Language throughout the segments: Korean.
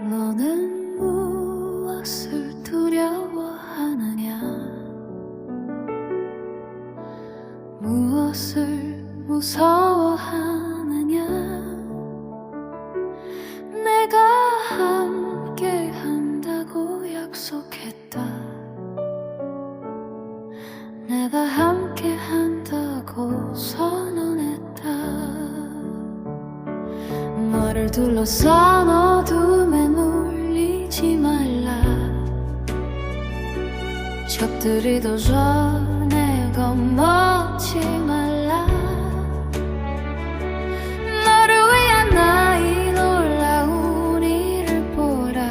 너는 무엇을 두려워하느냐? 무엇을 무서워하느냐? 내가 함께 한다고 약속했다. 내가 함께 한다고 선언했다. 너를 둘러싼 어둠에 물리지 말라. 적들이도 전에 겁먹지 말라. 너를 위한 나의 놀라운 일을 보라.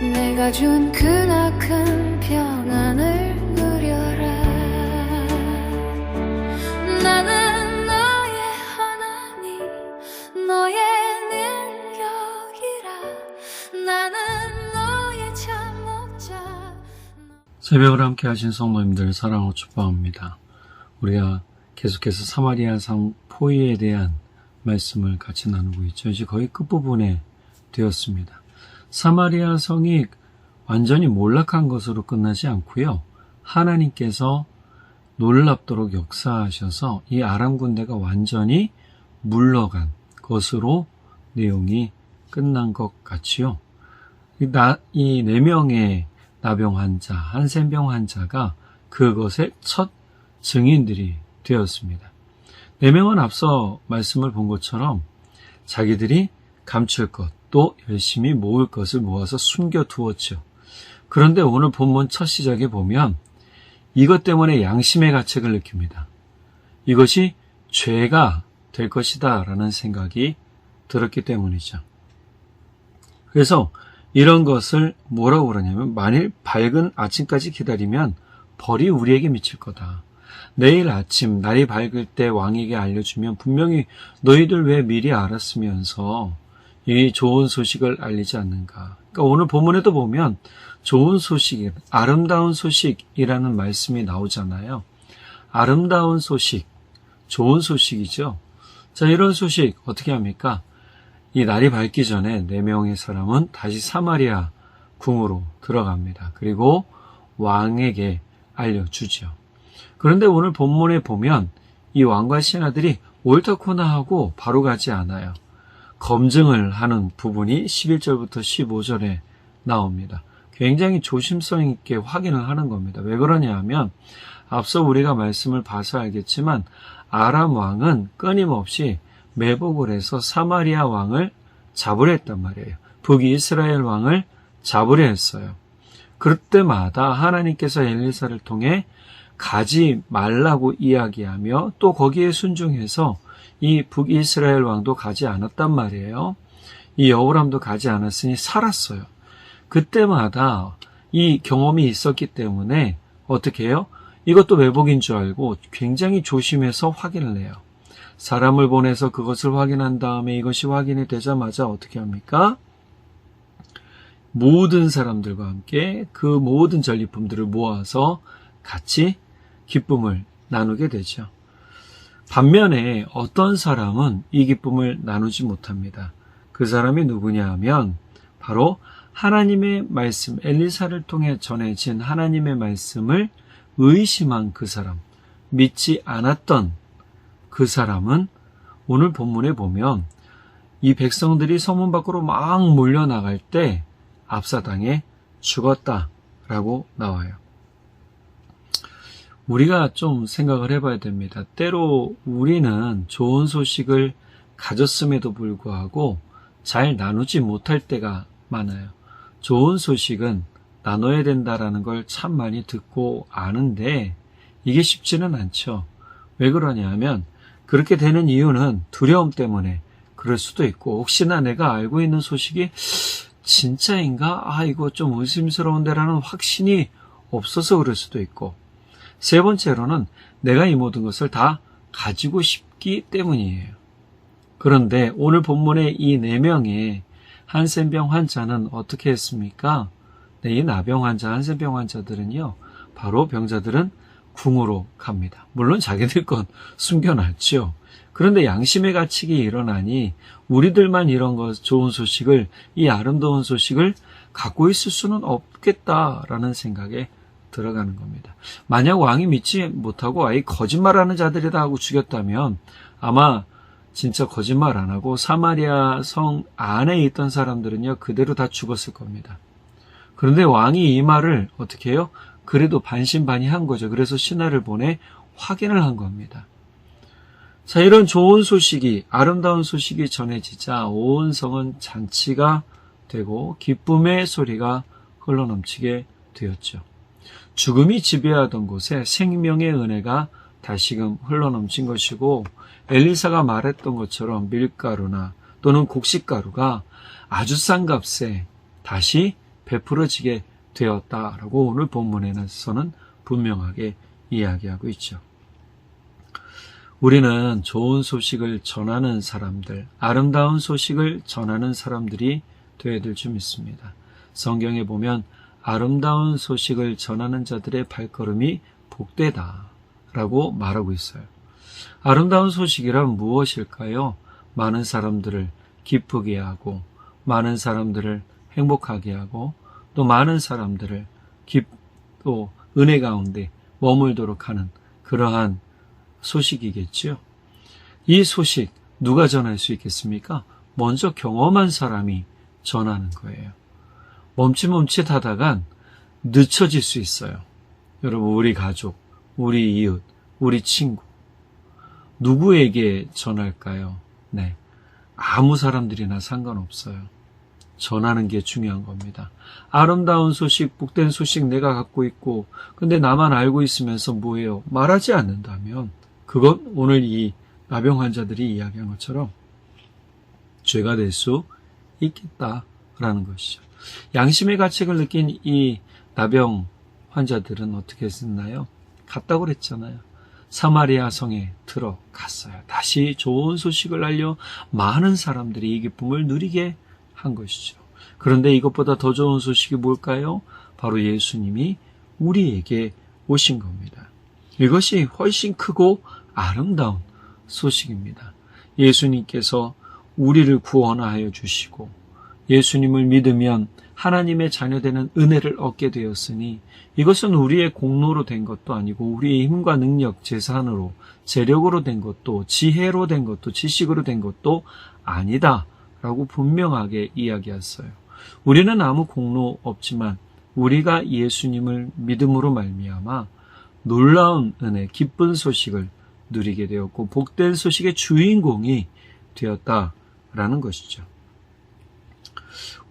내가 준 크나큰 평안을 누려라. 나는 너의 하나님, 너의 능력이라. 나는 너의 잠목자. 새벽을 함께 하신 성도님들 사랑하고 축복합니다. 우리가 계속해서 사마리아성 포위에 대한 말씀을 같이 나누고 있죠. 이제 거의 끝부분에 되었습니다. 사마리아성이 완전히 몰락한 것으로 끝나지 않고요. 하나님께서 놀랍도록 역사하셔서 이 아람 군대가 완전히 물러간 것으로 내용이 끝난 것 같지요. 이 4명의 나병 환자, 한센병 환자가 그것의 첫 증인들이 되었습니다. 4명은 앞서 말씀을 본 것처럼 자기들이 감출 것, 또 열심히 모을 것을 모아서 숨겨두었죠. 그런데 오늘 본문 첫 시작에 보면 이것 때문에 양심의 가책을 느낍니다. 이것이 죄가 될 것이다 라는 생각이 들었기 때문이죠. 그래서 이런 것을 뭐라고 그러냐면, 만일 밝은 아침까지 기다리면 벌이 우리에게 미칠 거다. 내일 아침 날이 밝을 때 왕에게 알려주면 분명히 너희들 왜 미리 알았으면서 이 좋은 소식을 알리지 않는가. 그러니까 오늘 본문에도 보면 좋은 소식, 아름다운 소식이라는 말씀이 나오잖아요. 아름다운 소식, 좋은 소식이죠. 자, 이런 소식 어떻게 합니까? 이 날이 밝기 전에 4명의 사람은 다시 사마리아 궁으로 들어갑니다. 그리고 왕에게 알려주죠. 그런데 오늘 본문에 보면 이 왕과 신하들이 옳다코나 하고 바로 가지 않아요. 검증을 하는 부분이 11절부터 15절에 나옵니다. 굉장히 조심성 있게 확인을 하는 겁니다. 왜 그러냐 하면 앞서 우리가 말씀을 봐서 알겠지만 아람 왕은 끊임없이 매복을 해서 사마리아 왕을 잡으려 했단 말이에요. 북이스라엘 왕을 잡으려 했어요. 그때마다 하나님께서 엘리사를 통해 가지 말라고 이야기하며 또 거기에 순종해서 이 북이스라엘 왕도 가지 않았단 말이에요. 이 여호람도 가지 않았으니 살았어요. 그때마다 이 경험이 있었기 때문에 어떻게 해요? 이것도 매복인 줄 알고 굉장히 조심해서 확인을 해요. 사람을 보내서 그것을 확인한 다음에 이것이 확인이 되자마자 어떻게 합니까? 모든 사람들과 함께 그 모든 전리품들을 모아서 같이 기쁨을 나누게 되죠. 반면에 어떤 사람은 이 기쁨을 나누지 못합니다. 그 사람이 누구냐 하면 바로 하나님의 말씀, 엘리사를 통해 전해진 하나님의 말씀을 의심한 그 사람, 믿지 않았던 그 사람은 오늘 본문에 보면 이 백성들이 성문 밖으로 막 몰려나갈 때 압사당해 죽었다라고 나와요. 우리가 좀 생각을 해봐야 됩니다. 때로 우리는 좋은 소식을 가졌음에도 불구하고 잘 나누지 못할 때가 많아요. 좋은 소식은 나눠야 된다라는 걸 참 많이 듣고 아는데 이게 쉽지는 않죠. 왜 그러냐 하면 그렇게 되는 이유는 두려움 때문에 그럴 수도 있고, 혹시나 내가 알고 있는 소식이 진짜인가? 이거 좀 의심스러운데라는 확신이 없어서 그럴 수도 있고, 세 번째로는 내가 이 모든 것을 다 가지고 싶기 때문이에요. 그런데 오늘 본문의 이 4명의 한센병 환자는 어떻게 했습니까? 이 나병 환자, 한센병 환자들은요, 바로 병자들은 궁으로 갑니다. 물론 자기들 건 숨겨놨죠. 그런데 양심의 가책이 일어나니 우리들만 이런 좋은 소식을, 이 아름다운 소식을 갖고 있을 수는 없겠다라는 생각에 들어가는 겁니다. 만약 왕이 믿지 못하고 아예 거짓말하는 자들이다 하고 죽였다면 아마 진짜 거짓말 안 하고 사마리아 성 안에 있던 사람들은요, 그대로 다 죽었을 겁니다. 그런데 왕이 이 말을 어떻게 해요? 그래도 반신반의한 거죠. 그래서 신하를 보내 확인을 한 겁니다. 자, 이런 좋은 소식이, 아름다운 소식이 전해지자 온 성은 잔치가 되고 기쁨의 소리가 흘러넘치게 되었죠. 죽음이 지배하던 곳에 생명의 은혜가 다시금 흘러넘친 것이고, 엘리사가 말했던 것처럼 밀가루나 또는 곡식가루가 아주 싼 값에 다시 베풀어지게 되었다라고 오늘 본문에서는 분명하게 이야기하고 있죠. 우리는 좋은 소식을 전하는 사람들, 아름다운 소식을 전하는 사람들이 되어야 될 줄 믿습니다. 성경에 보면 아름다운 소식을 전하는 자들의 발걸음이 복되다라고 말하고 있어요. 아름다운 소식이란 무엇일까요? 많은 사람들을 기쁘게 하고, 많은 사람들을 행복하게 하고, 또 많은 사람들을 또 은혜 가운데 머물도록 하는 그러한 소식이겠죠. 이 소식 누가 전할 수 있겠습니까? 먼저 경험한 사람이 전하는 거예요. 멈칫멈칫하다간 늦춰질 수 있어요. 여러분, 우리 가족, 우리 이웃, 우리 친구, 누구에게 전할까요? 네, 아무 사람들이나 상관없어요. 전하는 게 중요한 겁니다. 아름다운 소식, 복된 소식 내가 갖고 있고, 근데 나만 알고 있으면서 뭐예요? 말하지 않는다면 그건 오늘 이 나병 환자들이 이야기한 것처럼 죄가 될 수 있겠다라는 것이죠. 양심의 가책을 느낀 이 나병 환자들은 어떻게 했나요? 갔다고 그랬잖아요. 사마리아 성에 들어갔어요. 다시 좋은 소식을 알려 많은 사람들이 이 기쁨을 누리게 한 것이죠. 그런데 이것보다 더 좋은 소식이 뭘까요? 바로 예수님이 우리에게 오신 겁니다. 이것이 훨씬 크고 아름다운 소식입니다. 예수님께서 우리를 구원하여 주시고, 예수님을 믿으면 하나님의 자녀되는 은혜를 얻게 되었으니, 이것은 우리의 공로로 된 것도 아니고 우리의 힘과 능력, 재산으로, 재력으로 된 것도, 지혜로 된 것도, 지식으로 된 것도 아니다 라고 분명하게 이야기했어요. 우리는 아무 공로 없지만 우리가 예수님을 믿음으로 말미암아 놀라운 은혜, 기쁜 소식을 누리게 되었고 복된 소식의 주인공이 되었다라는 것이죠.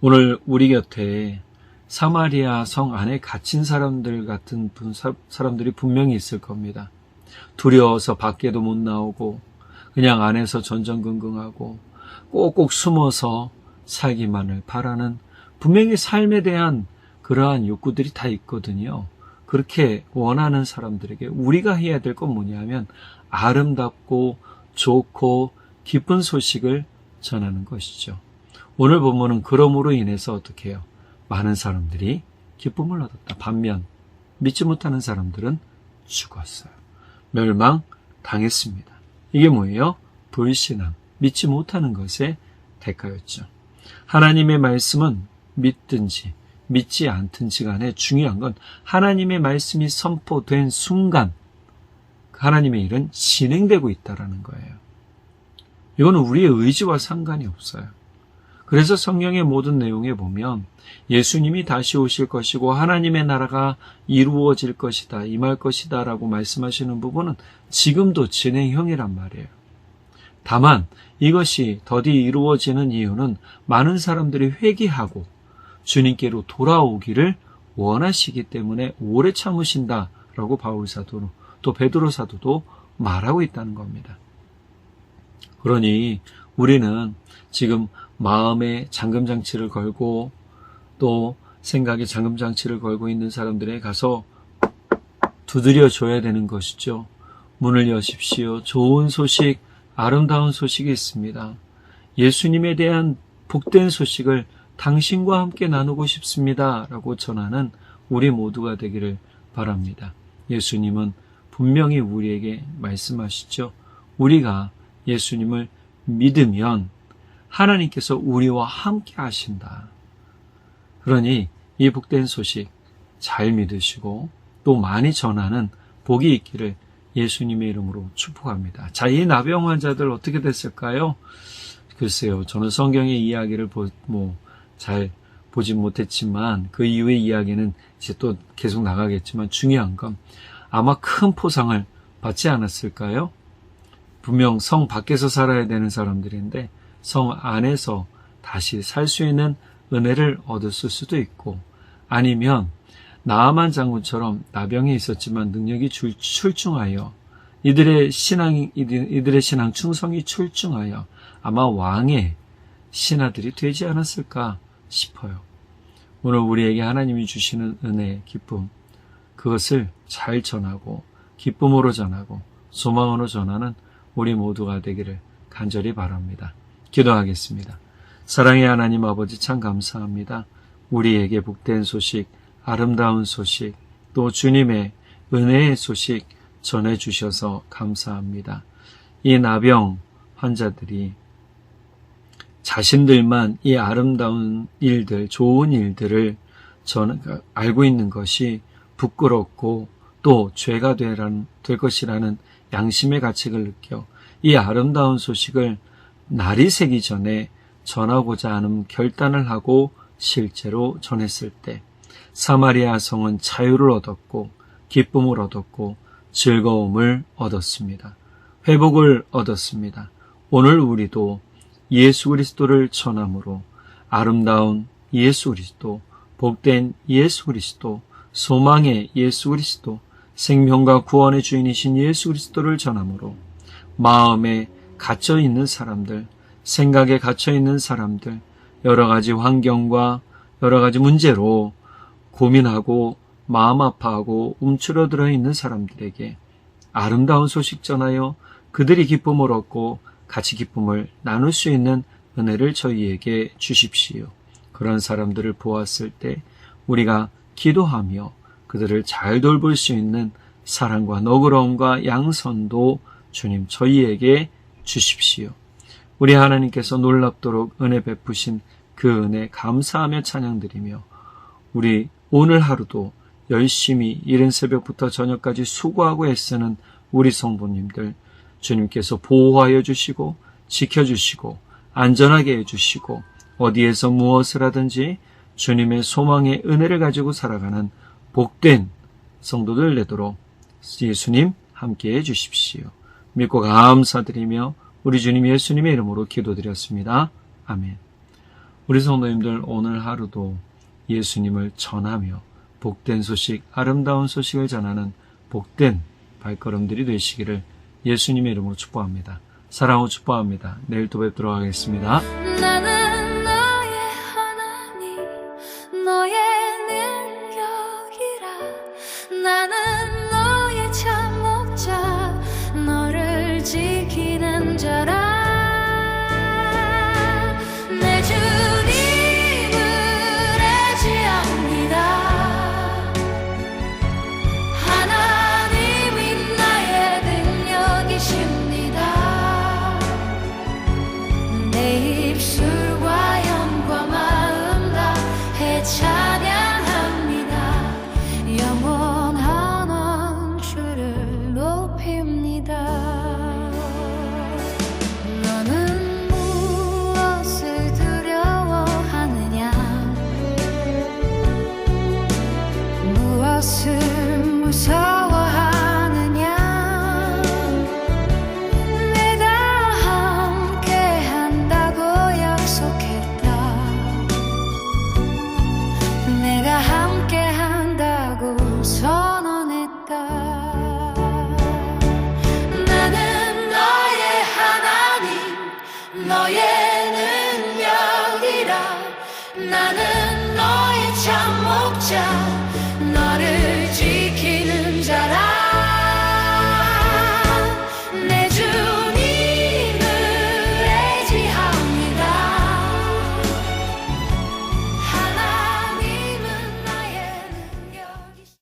오늘 우리 곁에 사마리아 성 안에 갇힌 사람들 같은 사람들이 분명히 있을 겁니다. 두려워서 밖에도 못 나오고 그냥 안에서 전전긍긍하고 꼭꼭 숨어서 살기만을 바라는, 분명히 삶에 대한 그러한 욕구들이 다 있거든요. 그렇게 원하는 사람들에게 우리가 해야 될 건 뭐냐면 아름답고 좋고 기쁜 소식을 전하는 것이죠. 오늘 본문은 그러므로 인해서 어떻게 해요? 많은 사람들이 기쁨을 얻었다. 반면 믿지 못하는 사람들은 죽었어요. 멸망당했습니다. 이게 뭐예요? 불신앙, 믿지 못하는 것의 대가였죠. 하나님의 말씀은 믿든지 믿지 않든지 간에 중요한 건 하나님의 말씀이 선포된 순간 하나님의 일은 진행되고 있다는 거예요. 이거는 우리의 의지와 상관이 없어요. 그래서 성경의 모든 내용에 보면 예수님이 다시 오실 것이고 하나님의 나라가 이루어질 것이다, 임할 것이다 라고 말씀하시는 부분은 지금도 진행형이란 말이에요. 다만 이것이 더디 이루어지는 이유는 많은 사람들이 회개하고 주님께로 돌아오기를 원하시기 때문에 오래 참으신다라고 바울 사도 또 베드로 사도도 말하고 있다는 겁니다. 그러니 우리는 지금 마음에 잠금장치를 걸고 또 생각에 잠금장치를 걸고 있는 사람들에 가서 두드려 줘야 되는 것이죠. 문을 여십시오. 좋은 소식, 아름다운 소식이 있습니다. 예수님에 대한 복된 소식을 당신과 함께 나누고 싶습니다 라고 전하는 우리 모두가 되기를 바랍니다. 예수님은 분명히 우리에게 말씀하시죠. 우리가 예수님을 믿으면 하나님께서 우리와 함께 하신다. 그러니 이 복된 소식 잘 믿으시고 또 많이 전하는 복이 있기를 예수님의 이름으로 축복합니다. 자, 이 나병 환자들 어떻게 됐을까요? 글쎄요, 저는 성경의 이야기를 잘 보지 못했지만 그 이후의 이야기는 이제 또 계속 나가겠지만 중요한 건 아마 큰 포상을 받지 않았을까요? 분명 성 밖에서 살아야 되는 사람들인데 성 안에서 다시 살 수 있는 은혜를 얻었을 수도 있고, 아니면 나아만 장군처럼 나병이 있었지만 능력이 출중하여 이들의 신앙 충성이 출중하여 아마 왕의 신하들이 되지 않았을까 싶어요. 오늘 우리에게 하나님이 주시는 은혜, 기쁨, 그것을 잘 전하고 기쁨으로 전하고 소망으로 전하는 우리 모두가 되기를 간절히 바랍니다. 기도하겠습니다. 사랑의 하나님 아버지, 참 감사합니다. 우리에게 복된 소식, 아름다운 소식, 또 주님의 은혜의 소식 전해주셔서 감사합니다. 이 나병 환자들이 자신들만 이 아름다운 일들, 좋은 일들을 알고 있는 것이 부끄럽고 또 죄가 될 것이라는 양심의 가책을 느껴 이 아름다운 소식을 날이 새기 전에 전하고자 하는 결단을 하고 실제로 전했을 때 사마리아 성은 자유를 얻었고 기쁨을 얻었고 즐거움을 얻었습니다. 회복을 얻었습니다. 오늘 우리도 예수 그리스도를 전함으로 아름다운 예수 그리스도, 복된 예수 그리스도, 소망의 예수 그리스도, 생명과 구원의 주인이신 예수 그리스도를 전함으로 마음에 갇혀있는 사람들, 생각에 갇혀있는 사람들, 여러 가지 환경과 여러 가지 문제로 고민하고 마음 아파하고 움츠러들어 있는 사람들에게 아름다운 소식 전하여 그들이 기쁨을 얻고 같이 기쁨을 나눌 수 있는 은혜를 저희에게 주십시오. 그런 사람들을 보았을 때 우리가 기도하며 그들을 잘 돌볼 수 있는 사랑과 너그러움과 양선도 주님 저희에게 주십시오. 우리 하나님께서 놀랍도록 은혜 베푸신 그 은혜 감사하며 찬양드리며 우리 오늘 하루도 열심히 이른 새벽부터 저녁까지 수고하고 애쓰는 우리 성도님들 주님께서 보호하여 주시고 지켜주시고 안전하게 해주시고 어디에서 무엇을 하든지 주님의 소망의 은혜를 가지고 살아가는 복된 성도들 되도록 예수님 함께해 주십시오. 믿고 감사드리며 우리 주님 예수님의 이름으로 기도드렸습니다. 아멘. 우리 성도님들 오늘 하루도 예수님을 전하며 복된 소식, 아름다운 소식을 전하는 복된 발걸음들이 되시기를 예수님의 이름으로 축복합니다. 사랑하고 축복합니다. 내일 또 뵙도록 하겠습니다. 나는